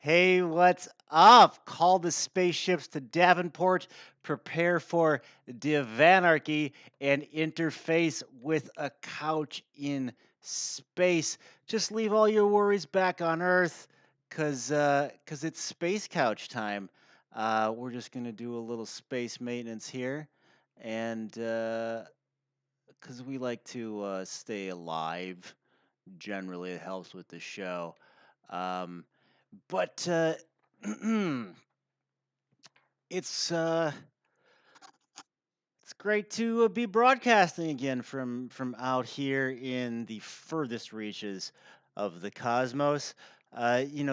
Hey, what's up? Call the spaceships to Davenport, prepare for Divanarchy, and interface with a couch in space. Just leave all your worries back on Earth, cause it's space couch time. We're just gonna do a little space maintenance here, and cause we like to stay alive. Generally, it helps with the show. Um, but it's uh, it's great to be broadcasting again from out here in the furthest reaches of the cosmos.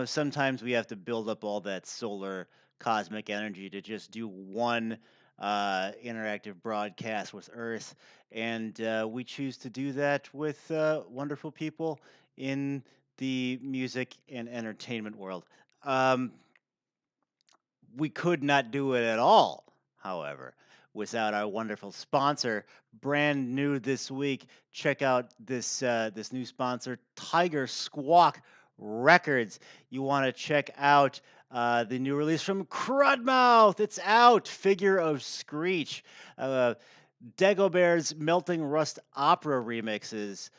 Sometimes we have to build up all that solar cosmic energy to just do one interactive broadcast with Earth, and we choose to do that with wonderful people in the music and entertainment world. Um, we could not do it at all, however, without our wonderful sponsor. Brand new this week. Check out this new sponsor, Tiger Squawk Records. You want to check out the new release from Crudmouth. It's out. Figure of Screech. Uh, Dagobert's Melting Rust Opera remixes.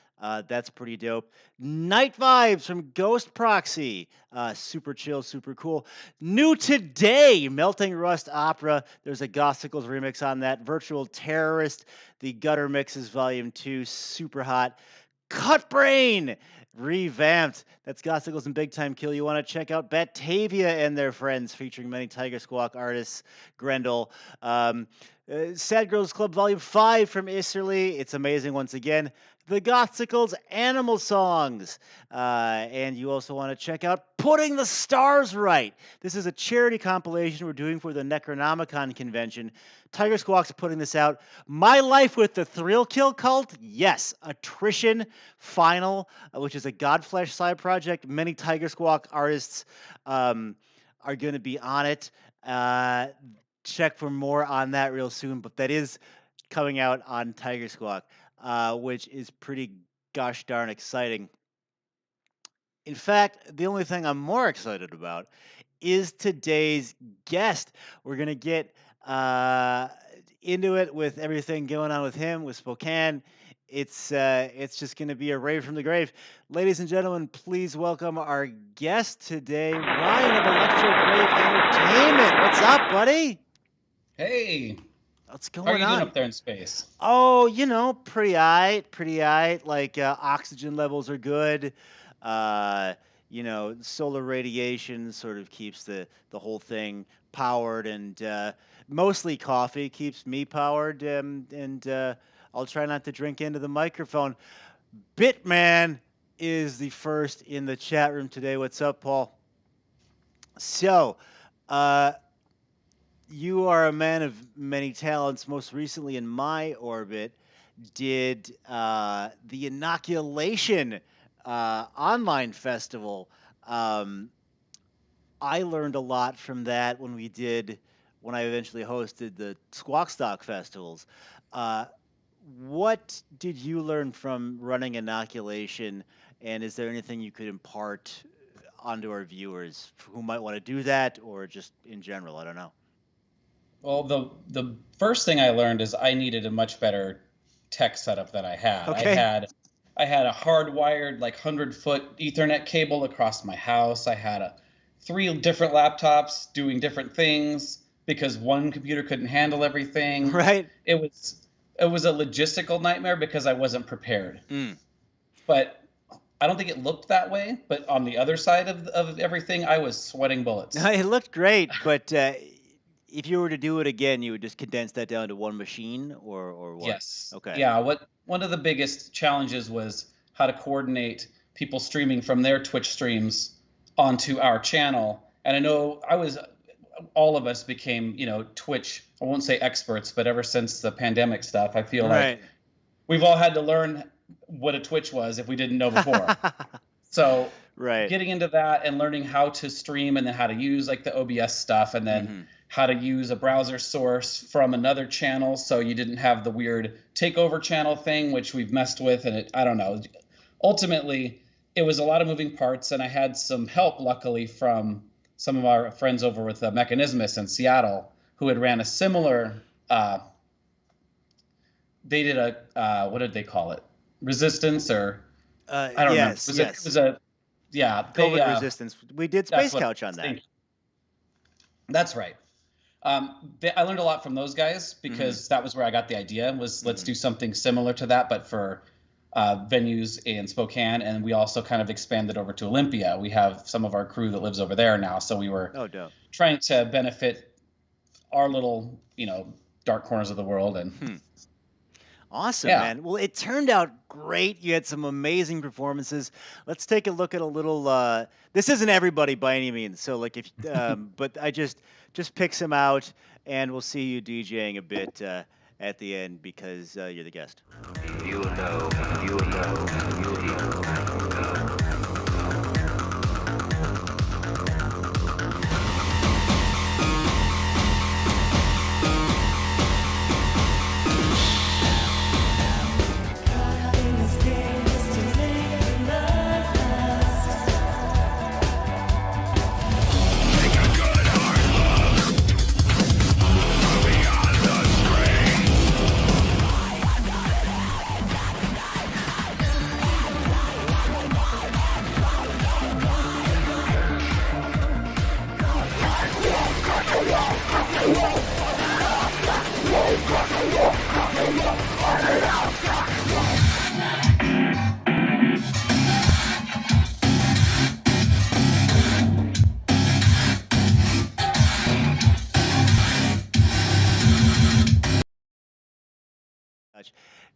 That's pretty dope. Night Vibes from Ghost Proxy. Super chill, super cool. New today, Melting Rust Opera. There's a Gothicals remix on that. Virtual Terrorist, the Gutter Mixes Volume 2. Super hot. Cut Brain revamped. That's Gothicals and Big Time Kill. You want to check out Batavia and their friends, featuring many Tiger Squawk artists. Grendel. Sad Girls Club Volume 5 from Isserly. It's amazing once again. The Gothicals Animal Songs. And you also want to check out Putting the Stars Right. This is a charity compilation we're doing for the Necronomicon convention. Tiger Squawk's putting this out. My Life with the Thrill Kill Cult. Yes. Attrition Final, which is a Godflesh side project. Many Tiger Squawk artists are going to be on it. Check for more on that real soon, but that is coming out on Tiger Squawk, which is pretty gosh darn exciting. In fact, the only thing I'm more excited about is today's guest. We're going to get into it with everything going on with him, with Spokane. It's just going to be a rave from the grave. Ladies and gentlemen, please welcome our guest today, Ryan of ELEKTRO GRAVE Entertainment. What's up, buddy? Hey, What's how are going you doing on? up there in space? Oh, pretty aight, pretty aight. Like oxygen levels are good. Uh, solar radiation sort of keeps the whole thing powered, and mostly coffee keeps me powered. And I'll try not to drink into the microphone. Bitman is the first in the chat room today. What's up, Paul? So, uh, you are a man of many talents. Most recently in my orbit, did the inoculation online festival. Um, I learned a lot from that when I eventually hosted the Squawk Stock festivals. Uh, what did you learn from running inoculation, and is there anything you could impart onto our viewers who might want to do that, or just in general? I don't know. Well, the first thing I learned is I needed a much better tech setup than I had. I Okay. had I had a hardwired like 100-foot Ethernet cable across my house. I had three different laptops doing different things because one computer couldn't handle everything. Right. It was it was a logistical nightmare because I wasn't prepared. Mm. But I don't think it looked that way. But on the other side of everything, I was sweating bullets. It looked great, but if you were to do it again, you would just condense that down to one machine, or what? Yes. Okay. Yeah. What one of the biggest challenges was how to coordinate people streaming from their Twitch streams onto our channel. And I know all of us became, Twitch, I won't say experts, but ever since the pandemic stuff, I feel like Right. we've all had to learn what a Twitch was if we didn't know before. So Right. getting into that and learning how to stream and then how to use like the OBS stuff and then Hmm. how to use a browser source from another channel so you didn't have the weird takeover channel thing, which we've messed with. And I don't know. Ultimately, it was a lot of moving parts, and I had some help, luckily, from some of our friends over with Mechanismus in Seattle who had ran a similar. They did a what did they call it? Resistance or I don't remember. Yes, It was yes. a yeah. They COVID resistance. We did that's Space what Couch on that. that's right. I learned a lot from those guys Hmm. because that was where I got the idea. Was let's Hmm. do something similar to that, but for venues in Spokane, and we also kind of expanded over to Olympia. We have some of our crew that lives over there now, so we were Oh, dope. trying to benefit our little, dark corners of the world, and Hmm. Awesome, yeah. man. Well, it turned out great. You had some amazing performances. Let's take a look at a little. This isn't everybody by any means. So, like, if but I just pick some out, and we'll see you DJing a bit at the end because you're the guest. You know, you know, you know.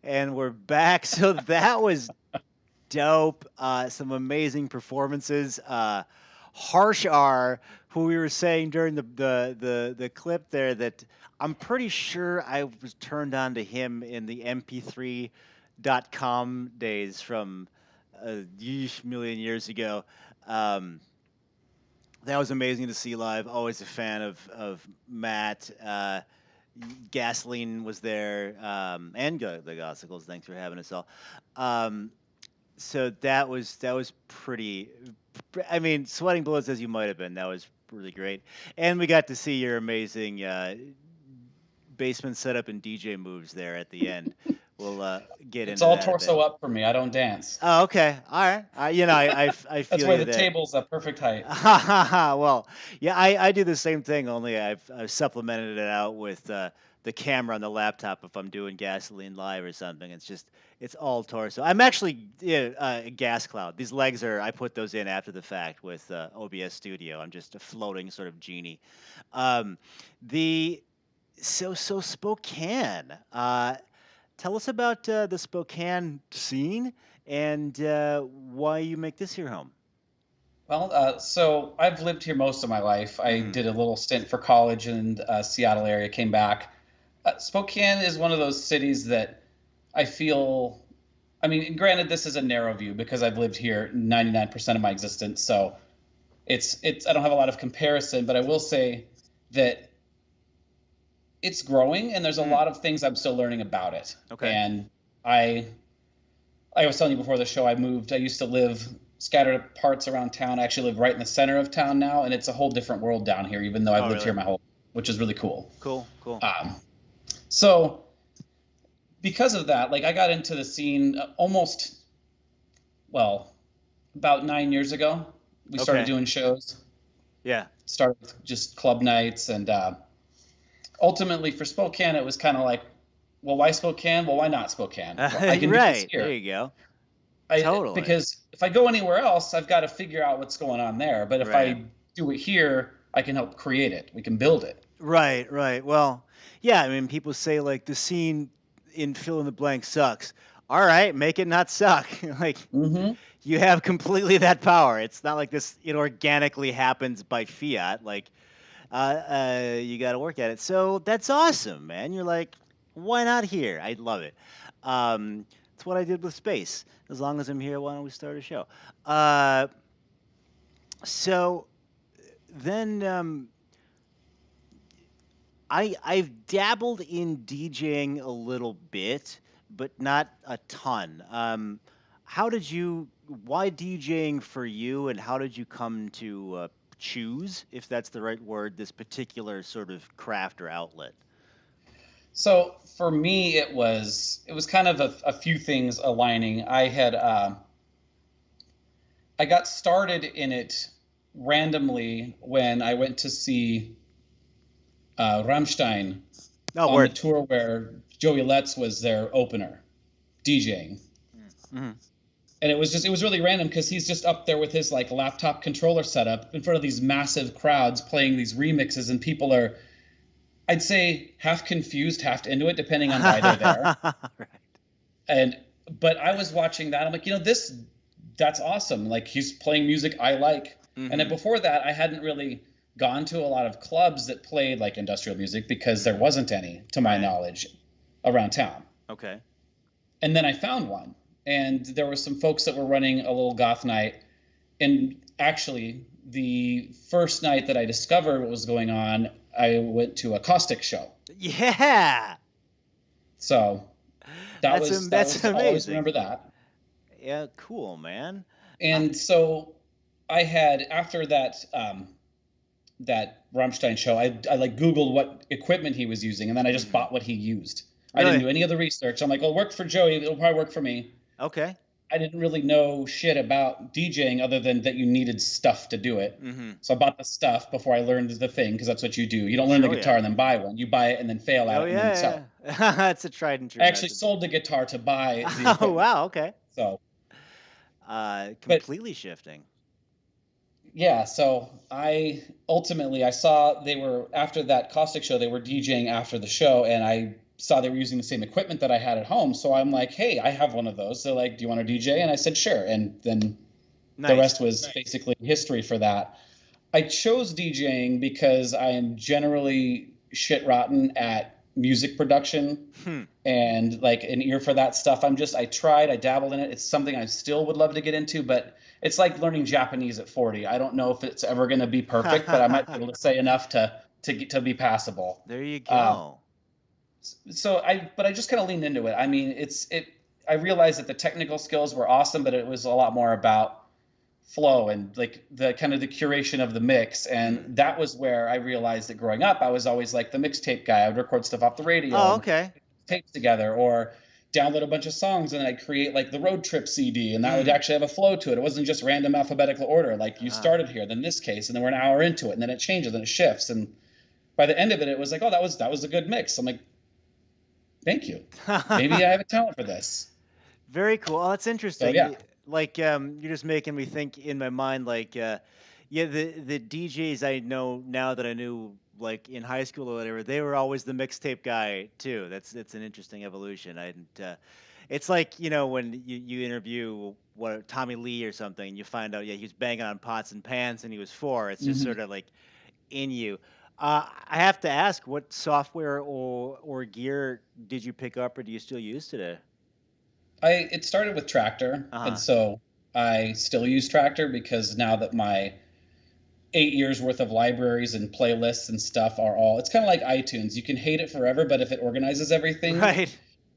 And we're back. So that was dope. Some amazing performances. Harsh R, who we were saying during the clip there, that I'm pretty sure I was turned on to him in the MP3.com days from a yeesh million years ago. Um, that was amazing to see live. Always a fan of Matt. Gasoline was there, and the Gossicles. Thanks for having us all. Um, so that was pretty. I mean, sweating bullets as you might have been. That was really great, and we got to see your amazing basement setup and DJ moves there at the end. We'll get It's into all that a bit. torso up for me. I don't dance. Oh, okay, all right. I That's feel why you the there. table's a perfect height. Well, yeah, I do the same thing. Only I've supplemented it out with the camera on the laptop if I'm doing gasoline live or something. It's all torso. I'm actually a gas cloud. These legs are I put those in after the fact with OBS Studio. I'm just a floating sort of genie. Um, the so Spokane. Tell us about the Spokane scene and why you make this your home. Well, so I've lived here most of my life. I Hmm. did a little stint for college in the Seattle area, came back. Spokane is one of those cities that I feel. I mean, granted, this is a narrow view because I've lived here 99% of my existence, so it's. I don't have a lot of comparison, but I will say that it's growing, and there's a Mm, lot of things I'm still learning about it. okay. And I I was telling you before the show, I moved. I used to live scattered parts around town. I actually live right in the center of town now, and it's a whole different world down here, even though I've Oh, lived here really? my whole, which is really cool. Cool, cool. Um, so because of that, like I got into the scene almost, well, about 9 years ago. We started Okay. doing shows. Yeah. Started with just club nights, and ultimately for Spokane, it was kind of like, well, why Spokane? Well, why not Spokane? Well, I can do this Right. There here. you go. I Totally. because if I go anywhere else, I've got to figure out what's going on there. But if Right. I do it here, I can help create it. We can build it. Right, right. Well, yeah, I mean, people say like the scene in fill in the blank sucks. All right, make it not suck. Like Hmm. you have completely that power. It's not like this it organically happens by fiat. Like you got to work at it. So that's awesome, man. You're like, why not here? I love it. It's what I did with space. As long as I'm here, why don't we start a show? Uh, so then I've dabbled in DJing a little bit, but not a ton. How did you? Why DJing for you, and how did you come to choose, if that's the right word, this particular sort of craft or outlet? So for me, it was kind of a few things aligning. I got started in it randomly when I went to see Rammstein Oh, on the word. tour where Joey Letts was their opener, DJing. Mm-hmm. And it was really random because he's just up there with his like laptop controller setup in front of these massive crowds playing these remixes, and people are, I'd say, half confused, half into it, depending on why they're there. Right. And but I was watching that. I'm like, that's awesome. Like he's playing music I like. And then Mm-hmm. before that, I hadn't really gone to a lot of clubs that played like industrial music because there wasn't any, to my Right. knowledge, around town. Okay. And then I found one, and there were some folks that were running a little goth night. And actually, the first night that I discovered what was going on, I went to a caustic show. Yeah. So That's I'll always amazing. remember that. Yeah, cool, man. And so I had, after that Rammstein show, I like Googled what equipment he was using, and then I just Mhm. bought what he used. I didn't Really? do any of the research. I'm like, well, it worked for Joey, it'll probably work for me. Okay. I didn't really know shit about DJing other than that you needed stuff to do it. Mm-hmm. So I bought the stuff before I learned the thing, because that's what you do. You don't learn the Sure, yeah. guitar and then buy one. You buy it and then fail at Oh it and then sell it. yeah, yeah. That's a tried and true I actually method. sold the guitar to buy the Oh equipment. wow, okay. So, but Completely shifting. yeah, so I ultimately I saw they were, after that caustic show, they were DJing after the show, and I saw they were using the same equipment that I had at home. So I'm like, hey, I have one of those. They're like, do you want to DJ? And I said, sure. And then the Nice. rest was basically history for that. I chose DJing because I am generally shit rotten at music production Hmm. and like an ear for that stuff. I dabbled in it. It's something I still would love to get into, but it's like learning Japanese at 40. I don't know if it's ever going to be perfect, but I might be able to say enough to be passable. There you Um, go. but I just kind of leaned into it. I mean, I realized that the technical skills were awesome, but it was a lot more about flow and like the kind of the curation of the mix. And that was where I realized that growing up, I was always like the mixtape guy. I would record stuff off the radio Oh, and okay. tapes together, or download a bunch of songs, and then I'd create like the road trip CD, and that would Mm. actually have a flow to it. It wasn't just random alphabetical order. Like you Ah. started here, then this case, and then we're an hour into it, and then it changes and it shifts. And by the end of it, it was like, oh, that was a good mix. I'm like, thank you. Maybe I have a talent for this. Very cool. Oh, that's So interesting. yeah. Like, you're just making me think in my mind, like, yeah, the DJs I know now that I knew, like, in high school or whatever, they were always the mixtape guy too. That's an interesting evolution. It's like, when you interview what Tommy Lee or something, and you find out, yeah, he was banging on pots and pans and he was four. It's just Mhm. sort of like in you. I have to ask, what software or gear did you pick up or do you still use today? It started with Tractor, Uh and huh. so I still use Tractor because now that my 8 years worth of libraries and playlists and stuff are all, it's kind of like iTunes. You can hate it forever, but if it organizes everything, Right.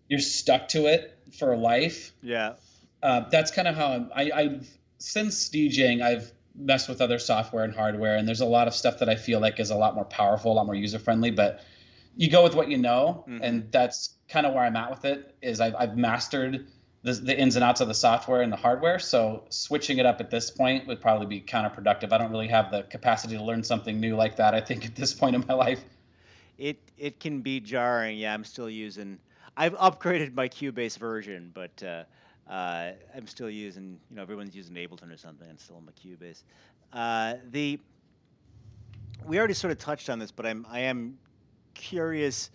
you're stuck to it for life. Yeah. That's kind of how I've since DJing, I've messed with other software and hardware, and there's a lot of stuff that I feel like is a lot more powerful, a lot more user friendly. But you go with what you know, Mm-hmm. and that's kind of where I'm at with it. Is I've mastered the ins and outs of the software and the hardware. So switching it up at this point would probably be counterproductive. I don't really have the capacity to learn something new like that, I think, at this point in my life. It can be jarring. Yeah, I'm still using. I've upgraded my Cubase version, but I'm still using. Everyone's using Ableton or something. I'm still on my Cubase. The We already sort of touched on this, but I am curious,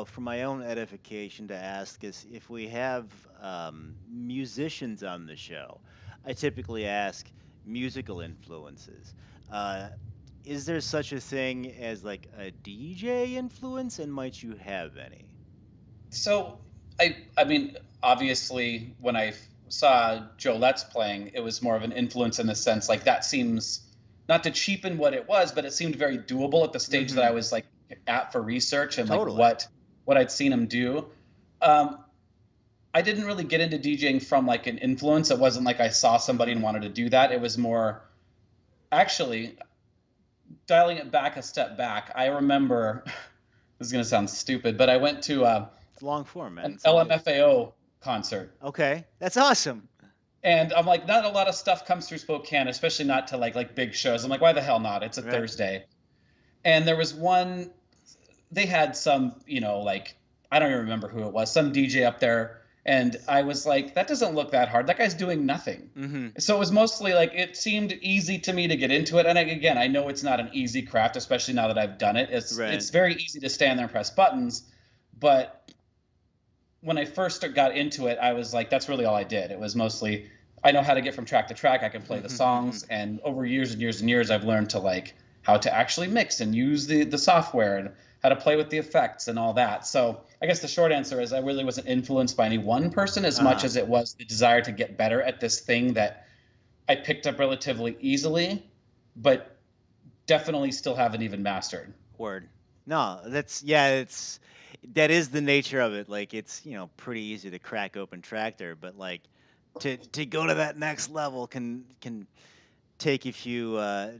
for my own edification, to ask is if we have musicians on the show. I typically ask musical influences. Uh, is there such a thing as like a DJ influence, and might you have any? So I mean, obviously, when I saw Joe Let's playing, it was more of an influence in the sense like that seems, not to cheapen what it was, but it seemed very doable at the stage that I Mm-hmm. was like at for research and like Totally. what I'd seen him do. Um, I didn't really get into DJing from like an influence. It wasn't like I saw somebody and Mm-hmm. wanted to do that. It was more, actually. dialing it back a step back, I remember this is going to sound stupid, but I went to It's long form, man. an It's all good. LMFAO concert. Okay, that's awesome. And I'm like, not a lot of stuff comes through Spokane, especially not to like big shows. I'm like, why the hell not? It's a Right. Thursday. And there was one, they had some, like, I don't even remember who it was, some DJ up there. And I was like, that doesn't look that hard. That guy's doing nothing. Mm-hmm. So it was mostly like, it seemed easy to me to get into it. And again, I know it's not an easy craft, especially now that I've done it. It's very easy to stand there and press buttons. But when I first got into it, I was like, that's really all I did. It was mostly, I know how to get from track to track. I can play the songs. And over years and years and years, I've learned to like how to actually mix and use the software and how to play with the effects and all that. So I guess the short answer is I really wasn't influenced by any one person as much as it was the desire to get better at this thing that I picked up relatively easily, but definitely still haven't even mastered. Word. No, that is the nature of it. Like it's, pretty easy to crack open Tractor, but like to go to that next level can take a few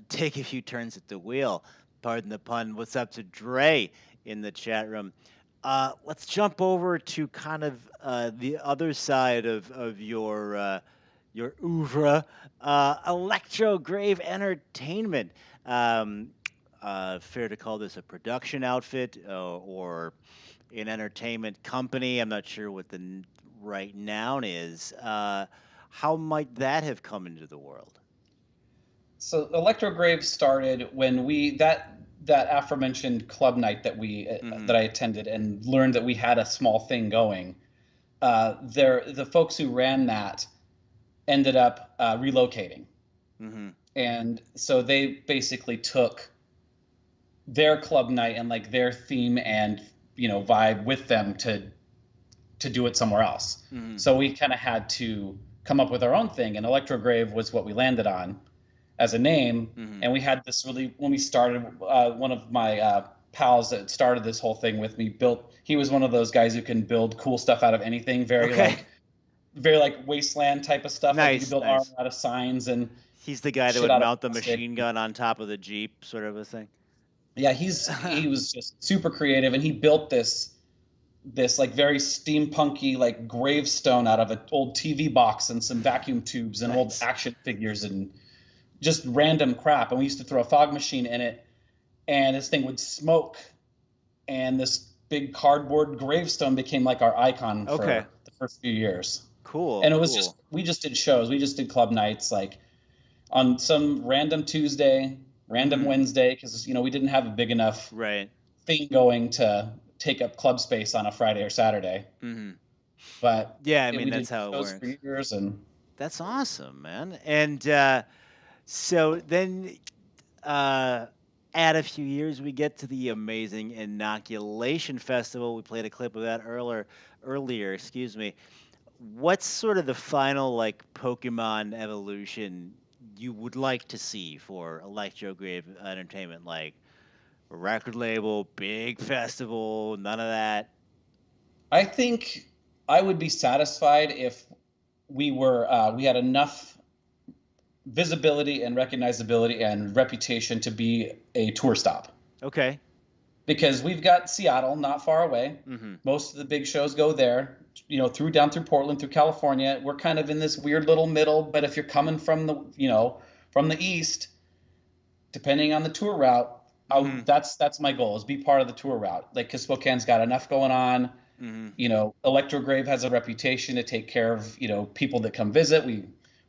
take a few turns at the wheel. Pardon the pun. What's up to Dre in the chat room? Let's jump over to kind of the other side of your oeuvre, Electro Grave Entertainment. Um, Fair to call this a production outfit or an entertainment company? I'm not sure what the right noun is. How might that have come into the world? So Electro Grave started when that aforementioned club night that I attended and learned that we had a small thing going. The folks who ran that ended up relocating, and so they basically took their club night and like their theme and vibe with them to do it somewhere else. So we kind of had to come up with our own thing, and Electro Grave was what we landed on as a name. And we had this when we started, one of my pals that started this whole thing with me he was one of those guys who can build cool stuff out of anything, very like wasteland type of stuff. Like you can build armor out of signs, and he's the guy that would mount the machine gun on top of the Jeep, sort of a thing. Yeah, he was just super creative, and he built this like very steampunky like gravestone out of an old TV box and some vacuum tubes and old action figures and just random crap. And we used to throw a fog machine in it, and this thing would smoke, and this big cardboard gravestone became like our icon for the first few years. Cool. And it was we just did shows. We just did club nights like on some random Tuesday, random Wednesday, because we didn't have a big enough thing going to take up club space on a Friday or Saturday. But yeah, I mean that's how it works. For years, and that's awesome, man. And so then, add a few years, we get to the amazing Inoculation Festival. We played a clip of that earlier. Excuse me. What's sort of the final like Pokemon evolution you would like to see for Electro Grave Entertainment? Like a record label, big festival, none of that. I think I would be satisfied if we had enough visibility and recognizability and reputation to be a tour stop. Okay. Because we've got Seattle not far away. Most of the big shows go there, down through Portland, through California. We're kind of in this weird little middle, but if you're coming from the east, depending on the tour route, that's my goal, is be part of the tour route. Like, because Spokane's got enough going on. Electro Grave has a reputation to take care of, people that come visit. We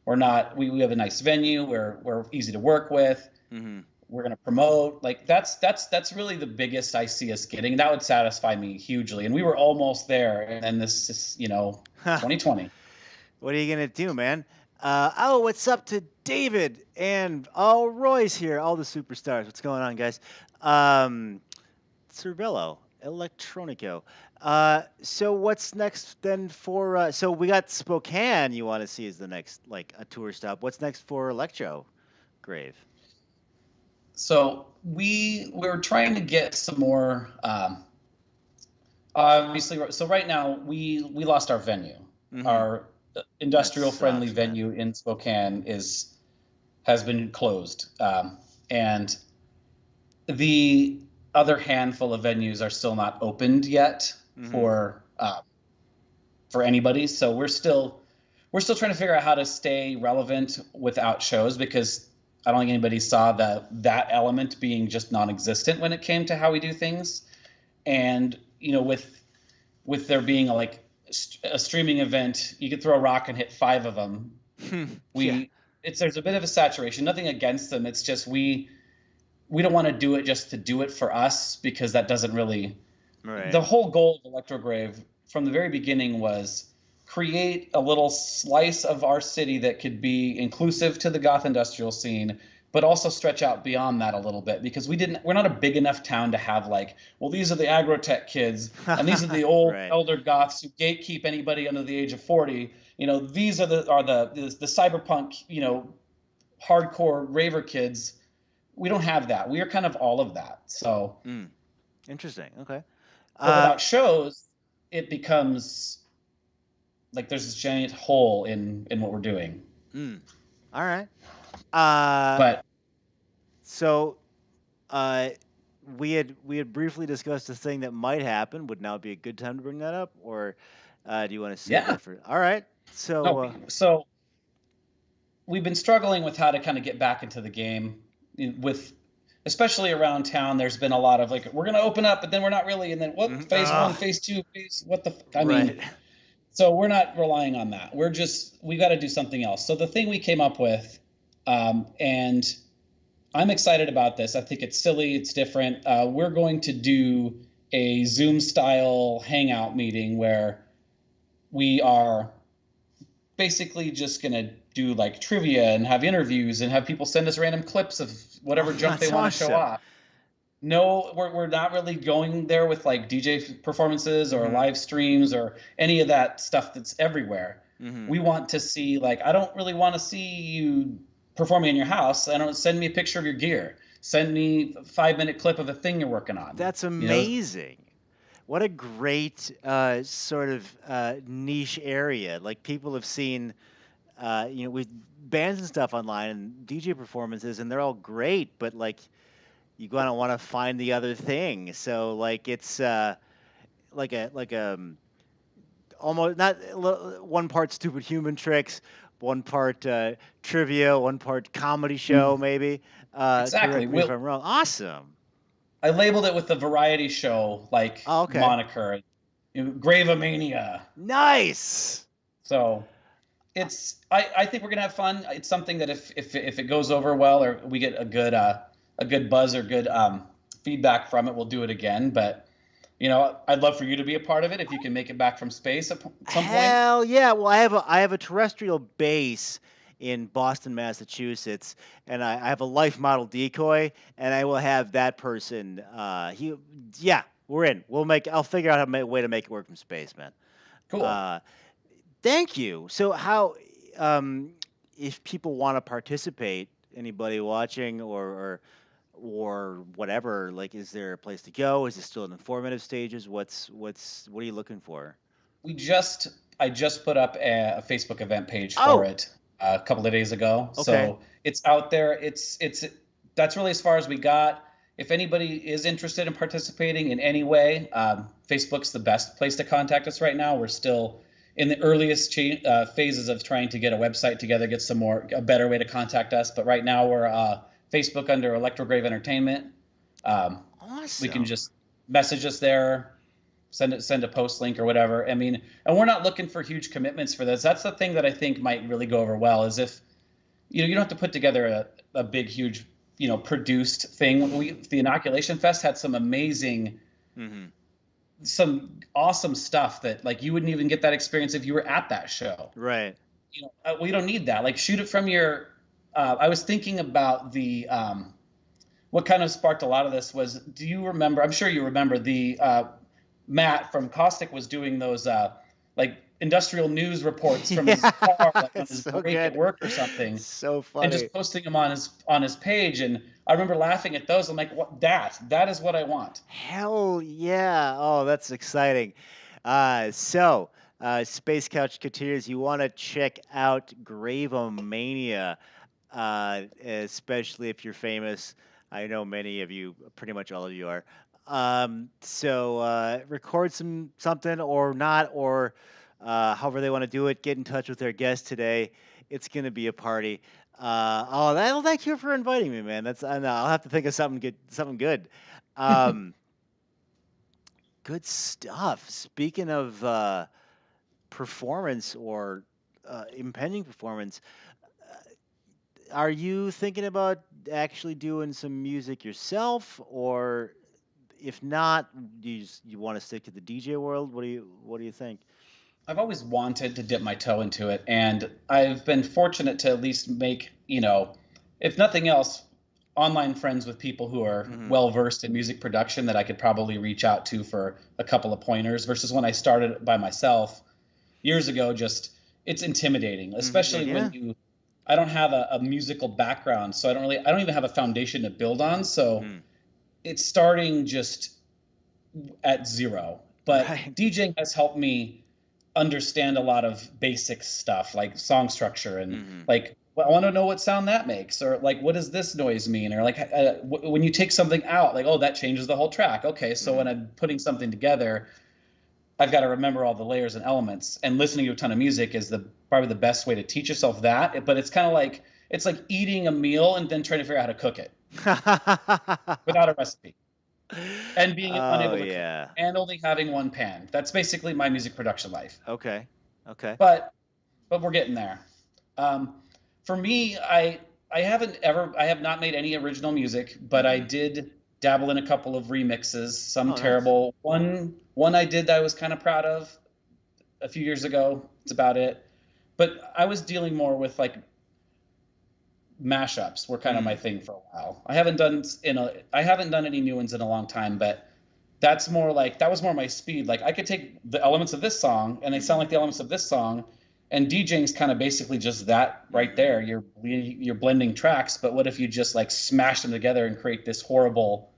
have a nice venue. We're easy to work with. We're going to promote. Like that's really the biggest I see us getting. That would satisfy me hugely. And we were almost there. And then this is, 2020. What are you going to do, man? What's up to David and Roy's here, all the superstars. What's going on, guys? Cervello, Electronico. So what's next then for? So we got Spokane. You want to see as the next like a tour stop? What's next for Electro Grave? So we're trying to get some more. Obviously, so right now we lost our venue. Our industrial friendly venue in Spokane has been closed, and the other handful of venues are still not opened yet Mm-hmm. for anybody. So we're still trying to figure out how to stay relevant without shows, because I don't think anybody saw that element being just non-existent when it came to how we do things. And with there being a streaming event, you could throw a rock and hit 5 of them. Yeah. There's a bit of a saturation. Nothing against them. It's just we don't want to do it just to do it for us, because that doesn't really. Right. The whole goal of Electrograve from the very beginning was create a little slice of our city that could be inclusive to the goth industrial scene, but also stretch out beyond that a little bit, because we're not a big enough town to have like, well, these are the agrotech kids and these are the old Right. elder goths who gatekeep anybody under the age of 40. These are the cyberpunk, hardcore raver kids. We don't have that. We are kind of all of that. So, Mm. Interesting. Okay. but Uh, without shows, it becomes like there's this giant hole in what we're doing. mm. All right. Uh, But so uh, we had briefly discussed a thing that might happen. Would now be a good time to bring that up, or do you want to save yeah, that for? All right. no. So So we've been struggling with how to kind of get back into the game with, especially around town. There's been a lot of like, we're going to open up, but then we're not really. And then what? mhm, Phase one, phase two, what the? I right. mean, so we're not relying on that. We got to do something else. So the thing we came up with, and I'm excited about this. I think it's silly. It's different. We're going to do a Zoom style hangout meeting where we are basically just going to do like trivia and have interviews and have people send us random clips of whatever Oh, junk they that's want to show awesome. off. No, we're not really going there with like DJ performances or Mm-hmm. live streams or any of that stuff that's everywhere. Mm-hmm. We want to see, like, I don't really want to see you performing in your house. I don't Send me a picture of your gear. Send me a 5-minute clip of a thing you're working on. That's You know, amazing. What a great sort of niche area. Like people have seen, with bands and stuff online and DJ performances, and they're all great, but like you gonna want to find the other thing. So like it's like almost not one part stupid human tricks, one part trivia, one part comedy show, mm, maybe. exactly. Correct me if I'm wrong. Awesome. I labeled it with the variety show like Oh, okay. moniker, Gravemania. Nice. So I think we're gonna have fun. It's something that if it goes over well, or we get a good buzz or good feedback from it, we'll do it again. But I'd love for you to be a part of it if you can make it back from space at some point. Hell yeah! Well, I have a terrestrial base in Boston, Massachusetts, and I have a life model decoy, and I will have that person. Yeah, we're in. I'll figure out a way to make it work from space, man. Cool. Uh, Thank you. So, um, if people want to participate, anybody watching or whatever, like, is there a place to go? Is it still in the formative stages? What are you looking for? We just I just put up a Facebook event page for Oh, it a couple of days ago, okay. so it's out there. It's That's really as far as we got. If anybody is interested in participating in any way, Facebook's the best place to contact us right now. We're still in the earliest phases of trying to get a website together, get a better way to contact us. But right now we're Facebook under ELEKTRO GRAVE Entertainment. Um, we can Awesome. just message us there, send a post link or whatever. I mean, and we're not looking for huge commitments for this. That's the thing that I think might really go over well, is if you don't have to put together a big huge produced thing. The Inoculation Fest had Hmm. some awesome stuff that, like, you wouldn't even get that experience if you were at that show. Right. We don't need that. Like, shoot it from your. I was thinking about what kind of sparked a lot of this was. Do you remember? I'm sure you remember the Matt from Caustic was doing those like industrial news reports from his car, Yeah, like on it's his so break at good. work or something, So and funny. just posting them on his page. And I remember laughing at those. I'm like, what? That is what I want. Hell yeah. Oh, that's exciting. Space Couch Coutiers, you want to check out Gravomania, especially if you're famous. I know many of you, pretty much all of you are. So record something or not, or however they want to do it. Get in touch with their guest today. It's gonna be a party. Thank you for inviting me, man. I know I'll have to think of something good. Um, good stuff. Speaking of performance or impending performance, are you thinking about actually doing some music yourself, or if not, you want to stick to the DJ world? What do you think? I've always wanted to dip my toe into it, and I've been fortunate to at least make, if nothing else, online friends with people who are Hmm. well versed in music production that I could probably reach out to for a couple of pointers versus when I started by myself years ago. Just it's intimidating, Hmm. especially when Yeah. I don't have a musical background, so I don't even have a foundation to build on. So Hmm. it's starting just at zero. But Right. DJing has helped me understand a lot of basic stuff like song structure and Hmm. like well, I want to know what sound that makes or like what does this noise mean or like when you take something out like oh that changes the whole track. Okay, so when Hmm. I'm putting something together, I've got to remember all the layers and elements. And listening to a ton of music is the probably the best way to teach yourself that. But it's kind of like it's like eating a meal and then trying to figure out how to cook it without a recipe and being Oh unable to cook yeah. and only having one pan. That's basically my music production life. Okay. Okay. But we're getting there. Um, for me, I have not made any original music, but I Hmm. did dabble in a couple of remixes, some Oh, nice. terrible. One I did that I was kind of proud of a few years ago. It's about it. But I was dealing more with like mashups were kind of my Mm. thing for a while. I haven't done any new ones in a long time, but that's more like that was more my speed. Like I could take the elements of this song and they sound Hmm. like the elements of this song, and DJing's kind of basically just that right Hmm. there. You're blending tracks, but what if you just like smash them together and create this horrible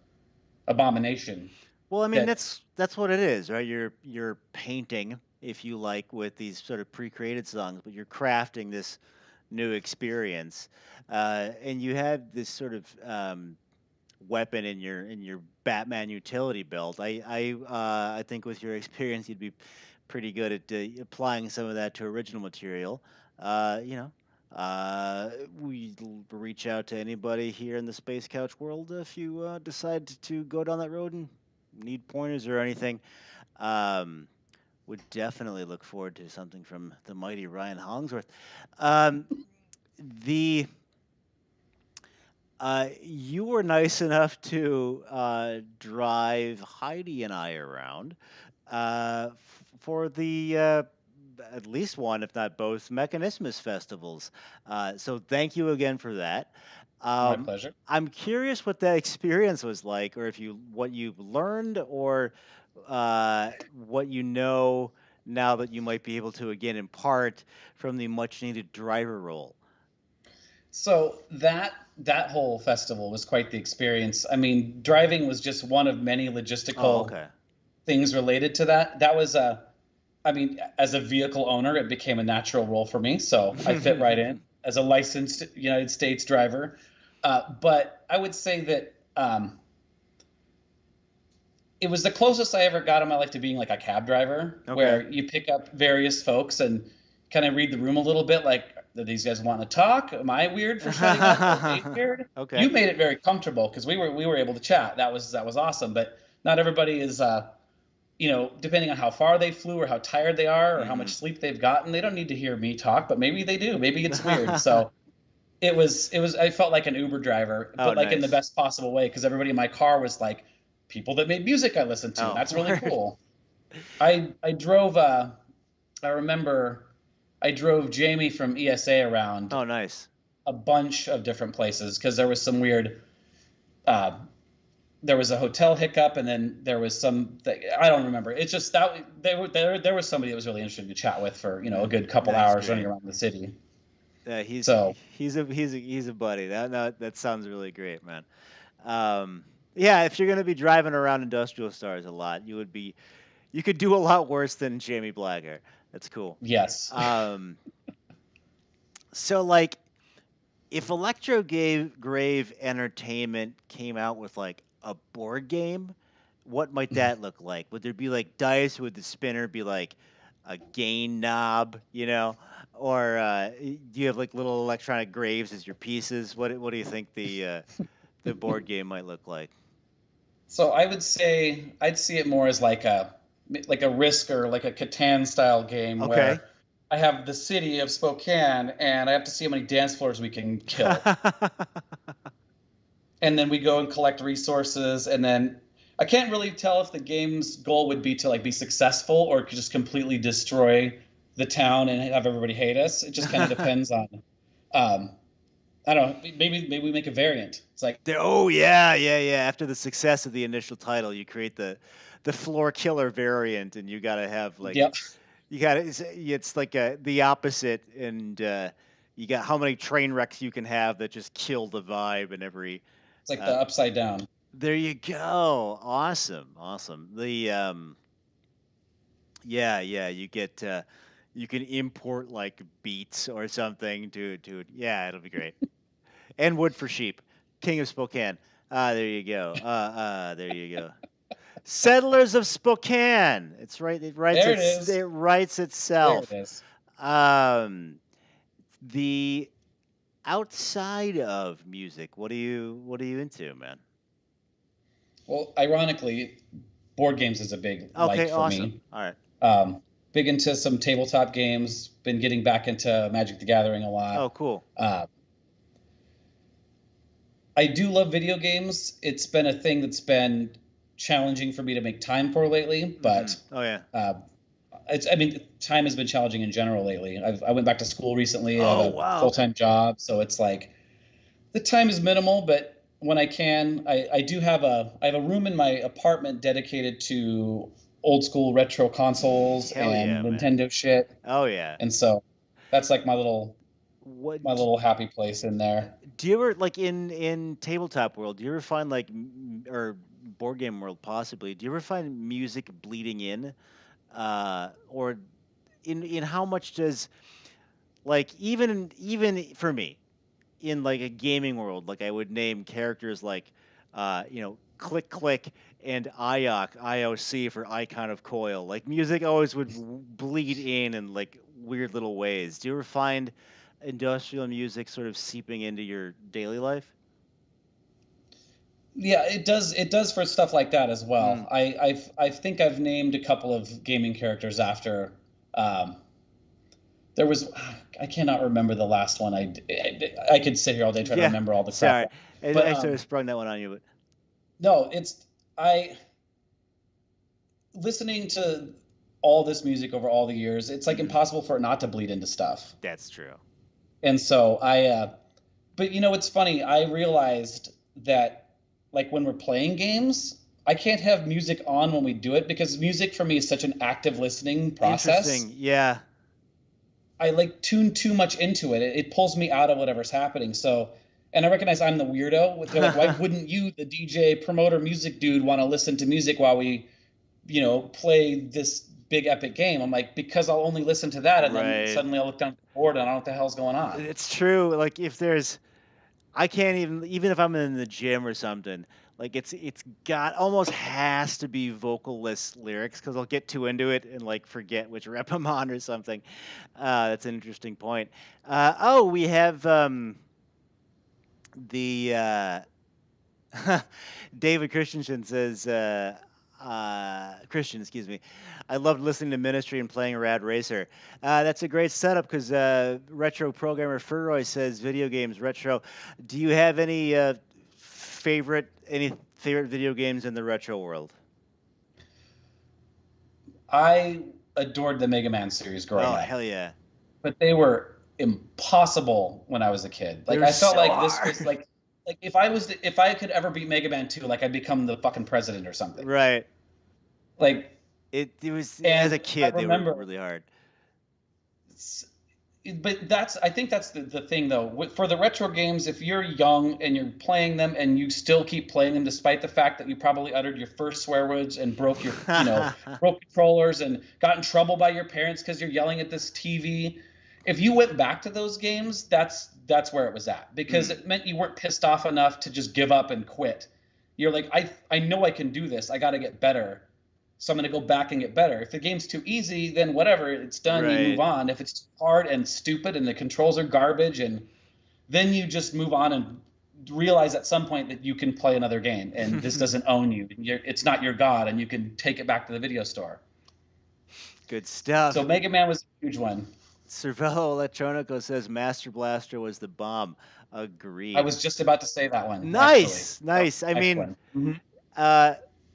abomination Well, I mean that that's what it is, right? You're painting, if you like, with these sort of pre-created songs, but you're crafting this new experience, and you have this sort of weapon in your Batman utility belt. I think with your experience, you'd be pretty good at applying some of that to original material. Uh, you know, we reach out to anybody here in the Space Couch world if you decide to go down that road and need pointers or anything. Um, would definitely look forward to something from the mighty Ryan Hollingsworth. Um, the You were nice enough to drive Heidi and I around for the at least one, if not both, Mechanismus festivals. So thank you again for that. my Um, pleasure. I'm curious what that experience was like, or if you what you've learned, or what you know now that you might be able to again impart from the much needed driver role. So that whole festival was quite the experience. I mean, driving was just one of many Oh, logistical okay. things related to that. That was a I mean, as a vehicle owner, it became a natural role for me. So I fit right in as a licensed United States driver. But I would say that it was the closest I ever got in my life to being like a cab driver, Okay. where you pick up various folks and kind of read the room a little bit. Like, do these guys want to talk? Am I weird for shutting up? Are they weird? Okay. You made it very comfortable because we were able to chat. That was awesome. But not everybody is depending on how far they flew or how tired they are or how much Mhm. sleep they've gotten, they don't need to hear me talk, but maybe they do. Maybe it's weird. So I felt like an Uber driver, Oh, but like in the nice. best possible way because everybody in my car was like people that made music I listened to, and Oh, that's really word. cool. I drove I remember I drove Jamie from ESA around Oh, nice. a bunch of different places because there was some weird uh, there was a hotel hiccup and then there was some I don't remember. It's just that there was somebody that was really interesting to chat with for a good couple That's hours running great. around the city. He's So he's a buddy. That sounds really great, man. Um, yeah, if you're gonna be driving around industrial stars a lot, you could do a lot worse than Jamie Blagger. That's cool. yes. Um, so like if Grave Entertainment came out with like a board game, what might that look like? Would there be like dice? Would the spinner be like a gain knob? Or do you have like little electronic graves as your pieces? What do you think the board game might look like? So I would say I'd see it more as like a Risk or like a Catan style game Okay. where I have the city of Spokane and I have to see how many dance floors we can kill. And then we go and collect resources, and then I can't really tell if the game's goal would be to like be successful or just completely destroy the town and have everybody hate us. It just kind of depends on um I don't know, maybe we make a variant. It's like, Oh yeah, yeah, yeah. After the success of the initial title, you create the floor killer variant, and you gotta have like yep, you got it's like the opposite, and you got how many train wrecks you can have that just kill the vibe and every. it's like the Uh, upside down. there you go. Awesome, awesome. Yeah, yeah. You can import like beats or something to. Yeah, it'll be great. And wood for sheep. King of Spokane. There you go. There you go. Settlers of Spokane. It's right. There it is. It writes There it itself. is. Um, the outside of music, what are you into, man? Well, ironically, board games is a big like Okay, for awesome. me. All right. Big into some tabletop games. Been getting back into Magic the Gathering a Oh, lot. cool. Uh, I do love video games. It's been a thing that's been challenging for me to make time for lately, but Oh yeah. uh, I mean, time has been challenging in general lately. I went back to school recently. I have Oh a wow. full Okay. time job, so it's like the time is minimal. But when I can, I do have I have a room in my apartment dedicated to old school retro consoles Hell yeah, and man. Nintendo shit, Oh yeah. and so that's like What my little happy place in there. do you ever like in tabletop world? Do you ever find like or board game world possibly? Do you ever find music bleeding in, or in how much does like even for me in like a gaming world, like I would name characters like Click Click and IOC for Icon of Coil. Like music always would bleed in like weird little ways. Do you ever find industrial music sort of seeping into your daily life? Yeah, it does. It does for stuff like that as Mm. well. I think I've named a couple of gaming characters after. Um, there was I cannot remember the last one. I could sit here all day trying to Yeah, remember all the crap. sorry. But I sort of sprung that one on you, but no, it's I listening to all this music over all the years. It's like mhm, impossible for it not to bleed into stuff. that's true. And so but it's funny. I realized that like when we're playing games, I can't have music on when we do it because music for me is such an active listening process. Interesting. Yeah. I like tune too much into it. It pulls me out of whatever's happening. So, and I recognize I'm the weirdo. They're like, why wouldn't you, the DJ promoter music dude, want to listen to music while we, play this big epic game? I'm like, because I'll only listen to that, and then Right. suddenly I'll look down at the board and I don't know what the hell's going on. It's true. Like if there's I can't even if I'm in the gym or something. Like it's got almost has to be vocalless lyrics because I'll get too into it and like forget which rep I'm on or something. That's an interesting point. Oh, we have the David Christensen says Christian, excuse me. I loved listening to Ministry and playing Rad Racer. That's a great setup because retro programmer Furroy says video games retro. Do you have any favorite video games in the retro world? I adored the Mega Man series growing Oh up, hell yeah! but they were impossible when I was a kid. Like They're I felt so like this was hard. like if I could ever beat Mega Man 2, like I'd become the fucking president or something. Right. Like, It was as and a I kid they were remember, really hard. but I think that's the thing though. For the retro games, if you're young and you're playing them and you still keep playing them, despite the fact that you probably uttered your first swear words and broke broke controllers and got in trouble by your parents because you're yelling at this TV. If you went back to those games, that's where it was at, because it meant you weren't pissed off enough to just give up and quit. You're like, I know I can do this. I got to get better. So I'm going to go back and get better. If the game's too easy, then whatever, it's done. You move on. If it's hard and stupid and the controls are garbage, and then you just move on and realize at some point that you can play another game and this doesn't own you. It's not your god, and you can take it back to the video store. Good stuff. So Mega Man was a huge one. Cervello Electronico says Master Blaster was the bomb. Agreed. I was just about to say that one. Nice, actually. nice. I mean,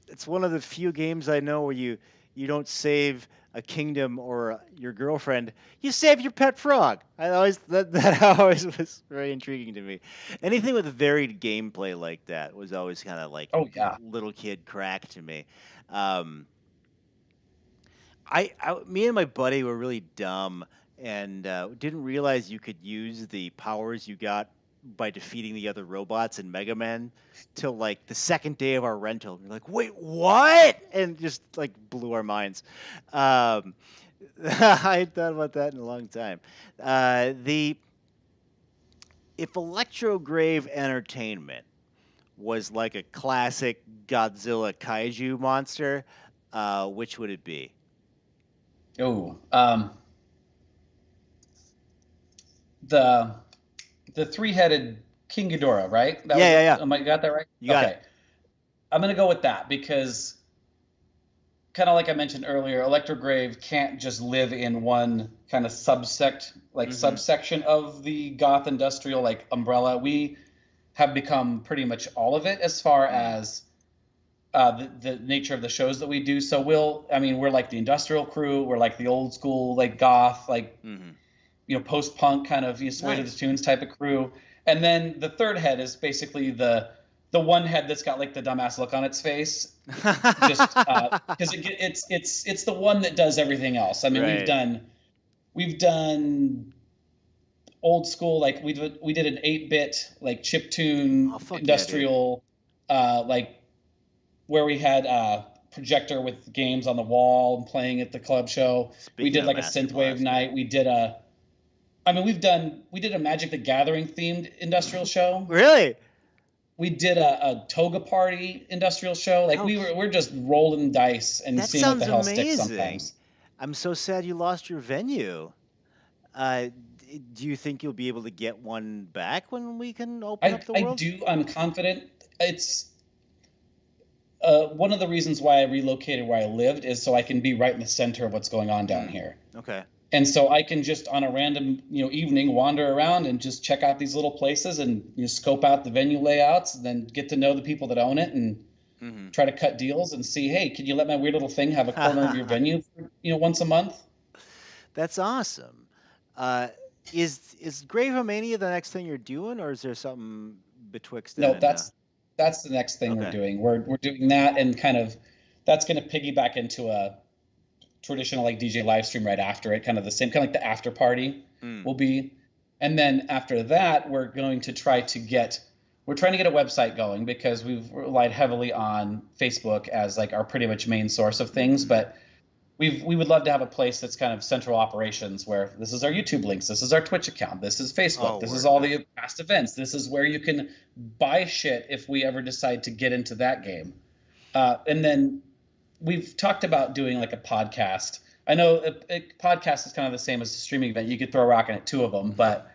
it's one of the few games I know where you don't save a kingdom or your girlfriend, you save your pet frog. That always was very intriguing to me. Anything with varied gameplay like that was always kind of like little kid crack to me. Me and my buddy were really dumb and didn't realize you could use the powers you got by defeating the other robots in Mega Man till like the second day of our rental. We're like, wait, what? And just like blew our minds. I had thought about that in a long time. If Electro Grave Entertainment was like a classic Godzilla kaiju monster, which would it be? Oh, the three-headed King Ghidorah, right? Yeah. Am I got that right? You got it. I'm gonna go with that because, kind of like I mentioned earlier, Electro Grave can't just live in one kind of subsection of the goth industrial like umbrella. We have become pretty much all of it as far as the nature of the shows that we do. So we're like the industrial crew. We're like the old school, like goth, like, post-punk kind of sway to the tunes type of crew. And then the third head is basically the one head that's got like the dumbass look on its face, just because it's the one that does everything else. I mean, we've done old school, like we did an 8-bit like chiptune industrial, like where we had a projector with games on the wall and playing at the club show. We did like a synthwave night. We did a Magic the Gathering themed industrial show. Really? We did a toga party industrial show. Like we're just rolling dice and seeing what the hell sticks sometimes. I'm so sad you lost your venue. Do you think you'll be able to get one back when we can open up the world? I do. I'm confident. It's one of the reasons why I relocated where I lived is so I can be right in the center of what's going on down here. Okay. And so I can just on a random, evening wander around and just check out these little places and scope out the venue layouts and then get to know the people that own it and try to cut deals and see, hey, can you let my weird little thing have a corner of your venue for, once a month? That's awesome. Is Gravomania the next thing you're doing, or is there something betwixt? No, that's the next thing we're doing. We're doing that, and kind of that's going to piggyback into a traditional like DJ live stream right after it, kind of the same, kind of like the after party will be. And then after that, we're trying to get a website going because we've relied heavily on Facebook as like our pretty much main source of things. But we would love to have a place that's kind of central operations where this is our YouTube links, this is our Twitch account, this is Facebook, this is all the past events, this is where you can buy shit if we ever decide to get into that game. And then we've talked about doing like a podcast. I know a podcast is kind of the same as a streaming event. You could throw a rock in at two of them, but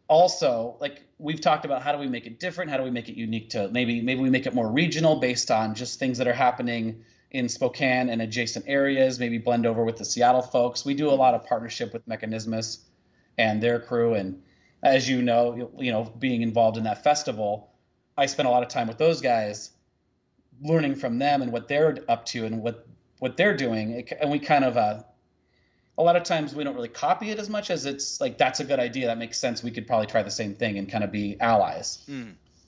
also like we've talked about how do we make it different? How do we make it unique to maybe we make it more regional based on just things that are happening in Spokane and adjacent areas, maybe blend over with the Seattle folks. We do a lot of partnership with Mechanismus and their crew. And as you know, being involved in that festival, I spent a lot of time with those guys learning from them and what they're up to and what they're doing. And we kind of, a lot of times we don't really copy it as much as it's like, that's a good idea. That makes sense. We could probably try the same thing and kind of be allies.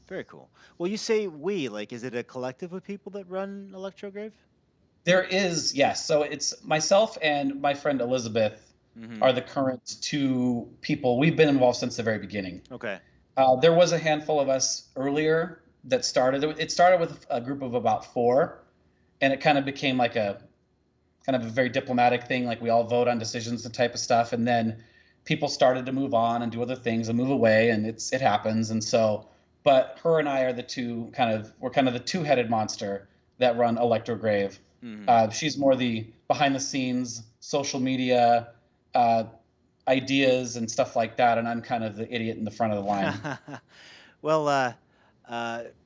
Very cool. Well, you say we, like, is it a collective of people that run Electro Grave? There is, yes. So it's myself and my friend Elizabeth are the current two people. We've been involved since the very beginning. Okay. There was a handful of us earlier that started. It started with a group of about 4, and it kind of became like a kind of a very diplomatic thing. Like we all vote on decisions and type of stuff. And then people started to move on and do other things and move away, and it happens. And so, but her and I are we're kind of the two-headed monster that run Electro Grave. She's more the behind the scenes social media ideas and stuff like that, and I'm kind of the idiot in the front of the line. Well,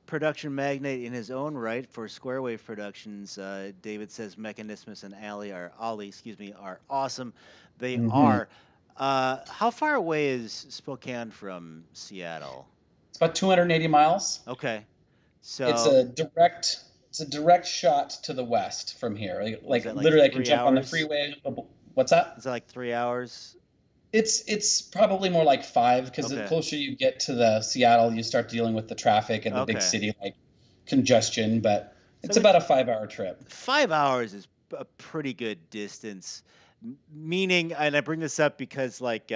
production magnate in his own right for Square Wave Productions, David says Mechanismus and Ollie, excuse me, are awesome. They are. How far away is Spokane from Seattle? It's about 280 miles. Okay, It's so a direct shot to the west from here. Like that like literally, I can 3 jump on the hours? freeway. What's that? Is that like 3 hours? It's probably more like 5, because the Okay. closer you get to the Seattle, you start dealing with the traffic and the big Okay. city like congestion. But it's So about a 5-hour trip. 5 hours is a pretty good distance. Meaning, and I bring this up because like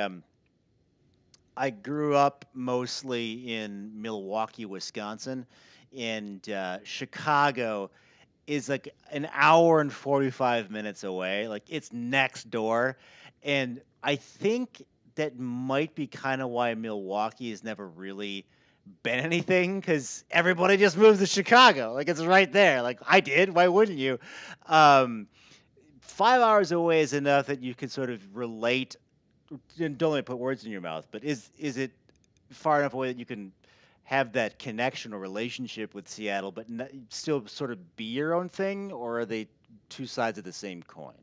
I grew up mostly in Milwaukee, Wisconsin, and Chicago is like an hour and 45 minutes away. Like it's next door. And I think that might be kind of why Milwaukee has never really been anything, because everybody just moves to Chicago. Like it's right there. Like I did. Why wouldn't you? Um, 5 hours away is enough that you can sort of relate. And don't let me put words in your mouth, but is it far enough away that you can have that connection or relationship with Seattle, but still sort of be your own thing, or are they two sides of the same coin?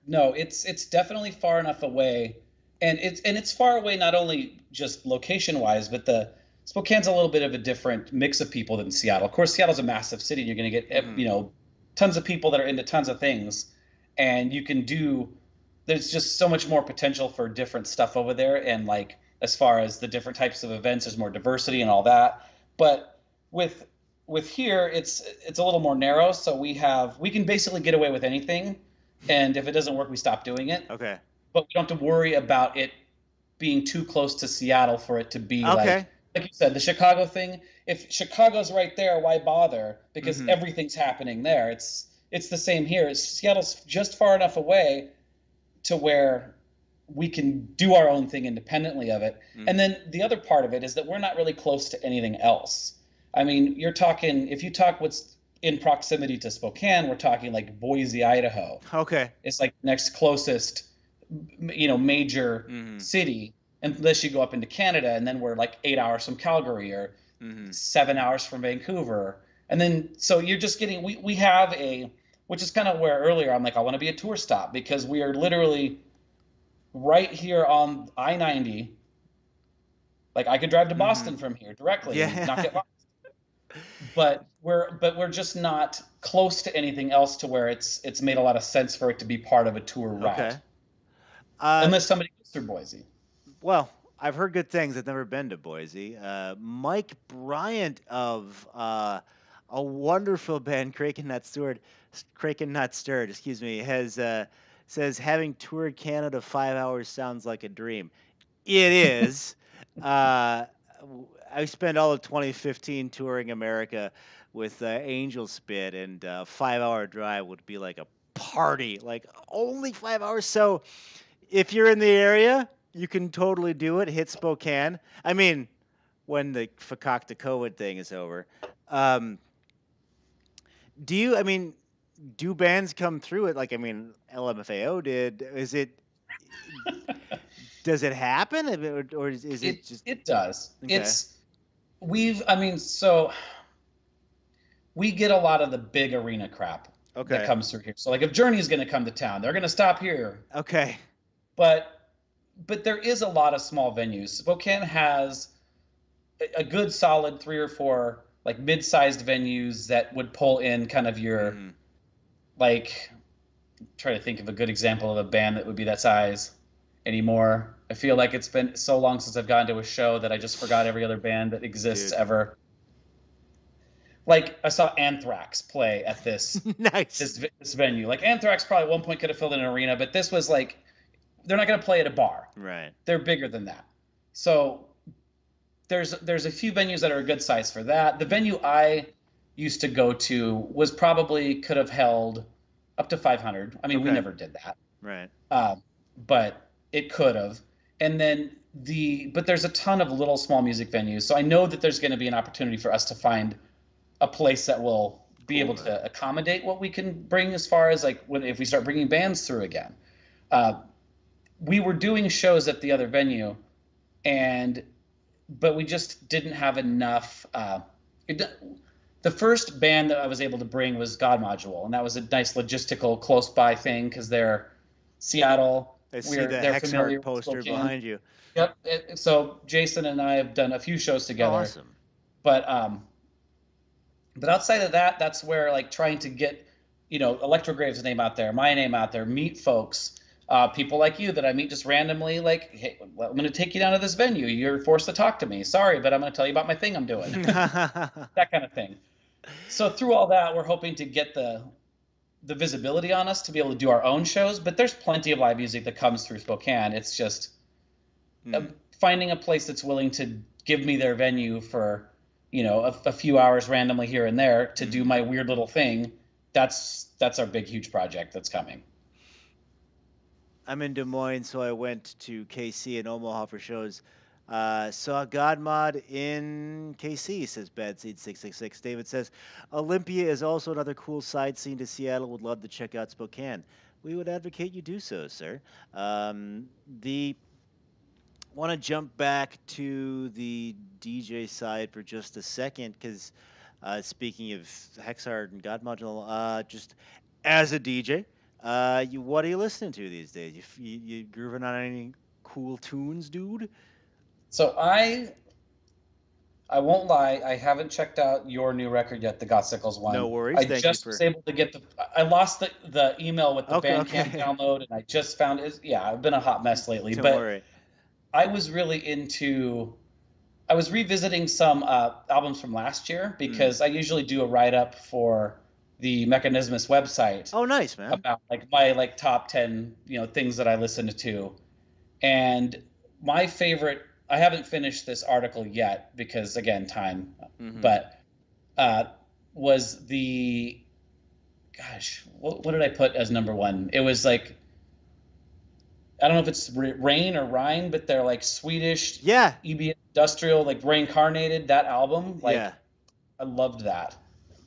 No, it's definitely far enough away, and it's far away not only just location wise, but the Spokane's a little bit of a different mix of people than Seattle. Of course, Seattle's a massive city, and you're going to get tons of people that are into tons of things, and you can do. There's just so much more potential for different stuff over there, and like as far as the different types of events, there's more diversity and all that. But with with here, it's a little more narrow, so we can basically get away with anything, and if it doesn't work, we stop doing it. Okay. But we don't have to worry about it being too close to Seattle for it to be Okay. like you said, the Chicago thing. If Chicago's right there, why bother? Because everything's happening there. It's the same here. Seattle's just far enough away to where we can do our own thing independently of it. And then the other part of it is that we're not really close to anything else. I mean, if you talk what's in proximity to Spokane, we're talking like Boise, Idaho. Okay. It's like next closest, major city, unless you go up into Canada, and then we're like 8 hours from Calgary or 7 hours from Vancouver. And then, so you're just getting, we have which is kind of where earlier I'm like, I want to be a tour stop, because we are literally right here on I-90. Like I could drive to Boston from here directly and not get lost. But we're just not close to anything else to where it's made a lot of sense for it to be part of a tour route. Okay. Unless somebody goes through Boise. Well, I've heard good things. I've never been to Boise. Mike Bryant of a wonderful band, Kraken Not Stirred, excuse me, has says having toured Canada 5 hours sounds like a dream. It is. I spent all of 2015 touring America with Angel Spit, and a 5 hour drive would be like a party. Like only 5 hours. So if you're in the area, you can totally do it. Hit Spokane. I mean, when the fakakta COVID thing is over. Do bands come through it? Like, I mean, LMFAO did. Does it happen? Or is it just? It does. Okay. So we get a lot of the big arena crap that comes through here. So like if Journey is going to come to town, they're going to stop here. Okay. But there is a lot of small venues. Spokane has a good solid 3 or 4 like mid-sized venues that would pull in kind of your like, try to think of a good example of a band that would be that size anymore. I feel like it's been so long since I've gone to a show that I just forgot every other band that exists ever. Like I saw Anthrax play at this nice this venue. Like Anthrax probably at one point could have filled in an arena, but this was like, they're not going to play at a bar. Right. They're bigger than that. So there's a few venues that are a good size for that. The venue I used to go to could have held up to 500. I mean, we never did that. Right. But it could have. and then but there's a ton of little small music venues. So I know that there's going to be an opportunity for us to find a place that will be Cool, able man. to accommodate what we can bring as far as like if we start bringing bands through again. Uh, we were doing shows at the other venue, and but we just didn't have enough. It, the first band that I was able to bring was God Module, and that was a nice logistical close by thing because they're Seattle. I see the They're Hexart familiar with poster Spokane. behind you. Yep. So Jason and I have done a few shows Oh, together, awesome. but outside of that, that's where like trying to get Electro Grave's name out there, my name out there, meet folks, people like you that I meet just randomly. Like, hey, well, I'm going to take you down to this venue. You're forced to talk to me. Sorry, but I'm going to tell you about my thing I'm doing. That kind of thing. So through all that, we're hoping to get the visibility on us to be able to do our own shows. But there's plenty of live music that comes through Spokane. It's just finding a place that's willing to give me their venue for a few hours randomly here and there to do my weird little thing. That's our big huge project that's coming. I'm in Des Moines, so I went to KC and Omaha for shows. Saw Godmod in KC, says Bad Seed 666. David says, Olympia is also another cool side scene to Seattle. Would love to check out Spokane. We would advocate you do so, sir. The Want to jump back to the DJ side for just a second, because speaking of Hexhard and God Module, just as a DJ, what are you listening to these days? You grooving on any cool tunes, dude? So I won't lie, I haven't checked out your new record yet, the Gotsicles No one. worries. I Thank you just was for. able to get I lost the email with the Okay, Bandcamp okay. download, and I just found it. Yeah, I've been a hot mess lately, Don't but worry. I was really into. I was revisiting some albums from last year because I usually do a write up for the Mechanismus website Oh, nice, man. about like my like top 10 things that I listened to, and my favorite. I haven't finished this article yet because again time, but uh, was the gosh what did I put as number one? It was like I don't know if it's Rain or Rhine, but they're like Swedish Yeah, EB industrial, like reincarnated. That album, yeah. like I loved that. That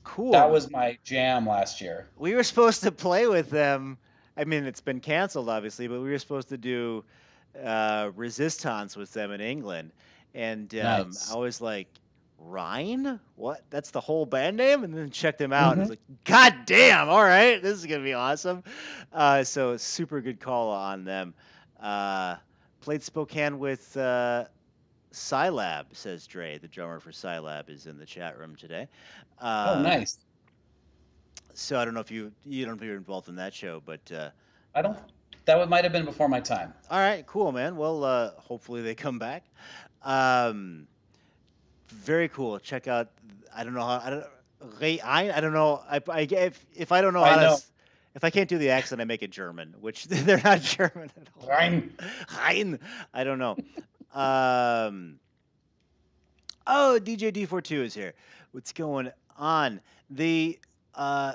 Cool. was my jam last year. We were supposed to play with them. I mean, it's been canceled, obviously, but we were supposed to do Resistance with them in England, and I Nice. was like, Rhine? What? That's the whole band name? And then checked them out, and Mm-hmm. it's like, God damn! All right, this is gonna be awesome. So super good call on them. Uh, Played Spokane with Scilab, says Dre. The drummer for Scilab is in the chat room today. Oh, Uh, nice. so I don't know if you don't know if you're involved in that show, but I don't. That might have been before my time. all right, cool, man. Well, hopefully they come back. Um, Very cool. Check out. I don't know how. I don't know. If I don't know I how to. know. If I can't do the accent, I make it German, which they're not German at all. Rhine. Hein. I don't know. Um. Oh, DJ D42 is here. What's going on? The uh,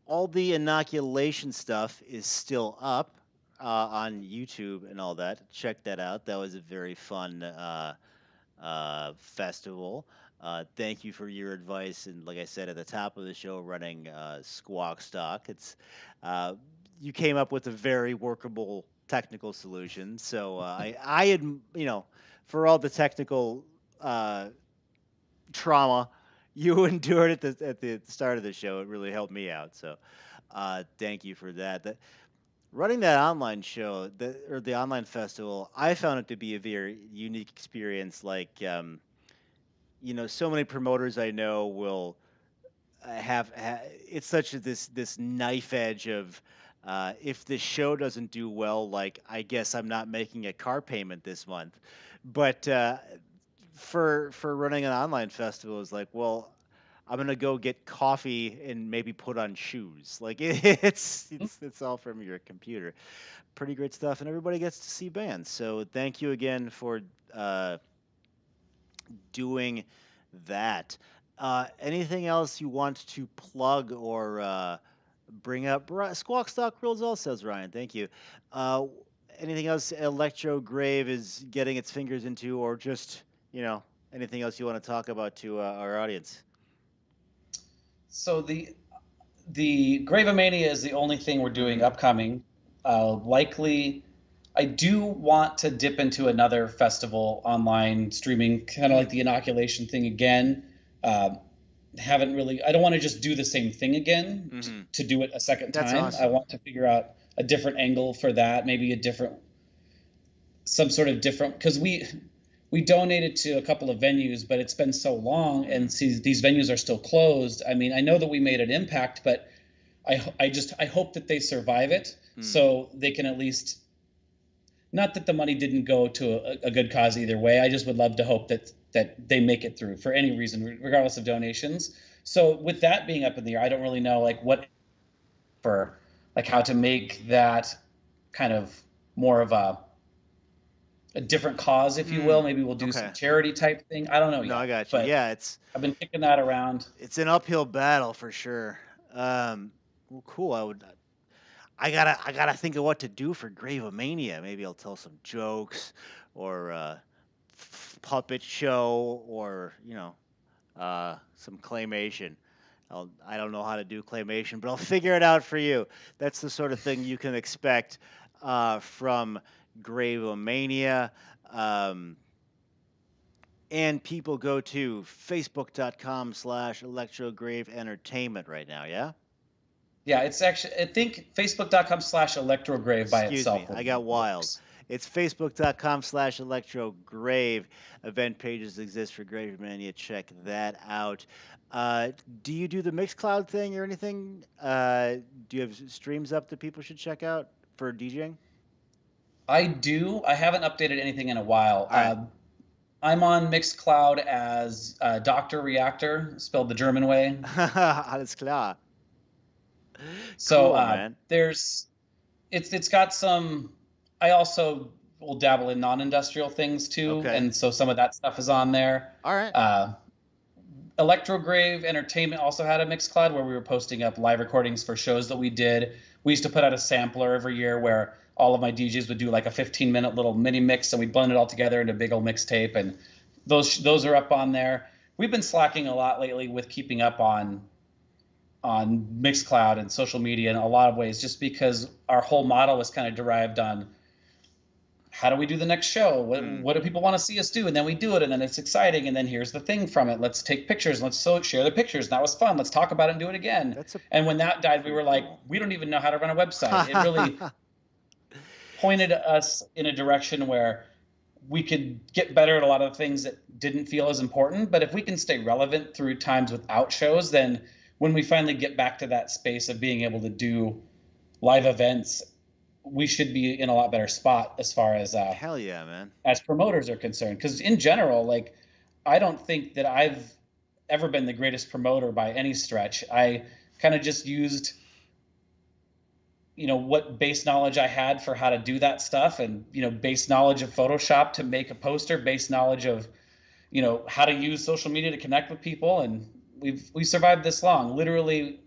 all the inoculation stuff is still up on YouTube and all that. Check that out. That was a very fun festival. Thank you for your advice, and like I said at the top of the show, running Squawk Stock. It's you came up with a very workable technical solution. So I had for all the technical trauma you endured at the start of the show, it really helped me out. So thank you for that. Running that online show, or the online festival, I found it to be a very unique experience. Like, so many promoters I know will it's such this knife edge of if the show doesn't do well, like I guess I'm not making a car payment this month. But for running an online festival is like, well, I'm gonna go get coffee and maybe put on shoes. Like it's all from your computer. Pretty great stuff, and everybody gets to see bands. So thank you again for uh, doing that. Anything else you want to plug or bring up? Squawk Stock Rules all, says Ryan. Thank you. Uh, anything else Electro Grave is getting its fingers into, or just anything else you want to talk about to our audience? So the Gravomania is the only thing we're doing Mm. upcoming. Likely, I do want to dip into another festival online streaming, kind of like the inoculation thing again. Uh, haven't really. I don't want to just do the same thing again Hmm. to do it a second That's time. I awesome. want to figure out a different angle for that, maybe a different, some sort of different, because we donated to a couple of venues, but it's been so long, and see, these venues are still closed. I mean, I know that we made an impact, but I hope that they survive it, Mm. so they can at least, not that the money didn't go to a good cause either way. I just would love to hope that they make it through for any reason, regardless of donations. So with that being up in the air, I don't really know like what for, like how to make that kind of more of a different cause, if you will. Mm. Maybe we'll do some Okay. charity type thing. I don't know No, I yet, got you. but Yeah, I've been kicking that around. it's an uphill battle for sure. Well, cool. I gotta think of what to do for Gravomania. Maybe I'll tell some jokes, or puppet show, or some claymation. I don't know how to do claymation, but I'll figure it out for you. That's the sort of thing you can expect from Gravomania. Um, and people go to facebook.com/electrograve entertainment right now, yeah? Yeah, it's actually, I think facebook.com/electrograve by Excuse itself me, will I got wild. works. It's facebook.com/electrograve. Event pages exist for Grave Mania. Check that out. Do you do the Mixcloud thing or anything? Do you have streams up that people should check out for DJing? I do. I haven't updated anything in a while. All right. I'm on Mixcloud as Dr. Reactor, spelled the German way. Alles klar. So Cool, man. there's it's got some. I also will dabble in non-industrial things too, Okay. and so some of that stuff is on there. All right. Electro Grave Entertainment also had a Mixcloud where we were posting up live recordings for shows that we did. We used to put out a sampler every year where all of my DJs would do like a 15-minute little mini mix, and we'd blend it all together into a big old mixtape, and those are up on there. We've been slacking a lot lately with keeping up on Mixcloud and social media in a lot of ways, just because our whole model was kind of derived on how do we do the next show? Mm. What do people want to see us do? And then we do it, and then it's exciting, and then here's the thing from it. Let's take pictures. Let's share the pictures. That was fun. Let's talk about it and do it again. That's a And when that died, we pretty were like, cool. we don't even know how to run a website. It really pointed us in a direction where we could get better at a lot of things that didn't feel as important. But if we can stay relevant through times without shows, then when we finally get back to that space of being able to do live events, we should be in a lot better spot as far Hell yeah, man. as promoters are concerned. Because in general, like, I don't think that I've ever been the greatest promoter by any stretch. I kind of just used, what base knowledge I had for how to do that stuff, and base knowledge of Photoshop to make a poster, base knowledge of how to use social media to connect with people, and we survived this long. Literally,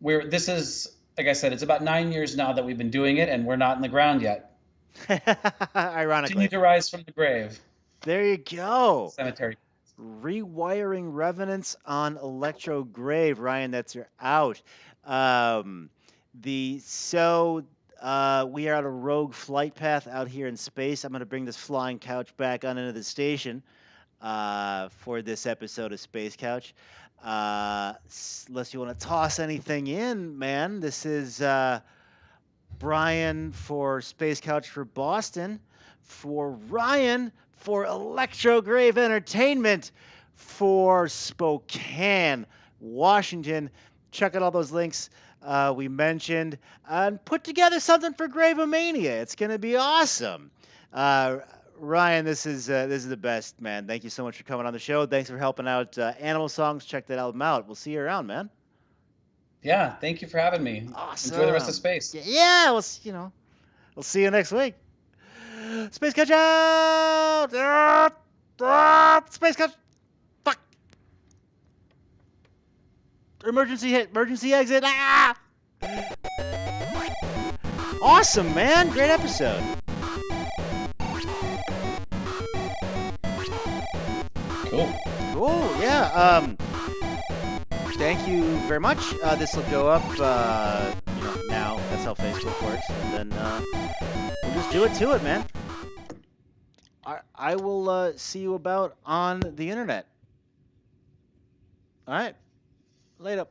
this is, like I said, it's about 9 years now that we've been doing it, and we're not in the ground yet. Continue Ironically. to rise from the grave. There you go. Cemetery. Rewiring Revenants on Electro Grave. Ryan, that's your out. Um, we are on a rogue flight path out here in space. I'm going to bring this flying couch back on into the station for this episode of Space Couch. Unless you want to toss anything in, man. This is Brian for Space Couch for Boston, for Ryan for Electro Grave Entertainment, for Spokane, Washington. Check out all those links we mentioned and put together something for Gravomania. It's going to be awesome. Ryan, this is the best, man. Thank you so much for coming on the show. Thanks for helping out Animal Songs. Check that album out. We'll see you around, man. Yeah, thank you for having me. Awesome. Enjoy the rest of space. Yeah, we'll see you next week. Space Catch out! Space Catch! Fuck! Emergency hit! Emergency exit! Ah! Awesome, man. Great episode. Cool. Cool. Yeah. Thank you very much. This will go up, now. That's how Facebook works. And then we'll just do it to it, man. I will see you about on the internet. All right. Later.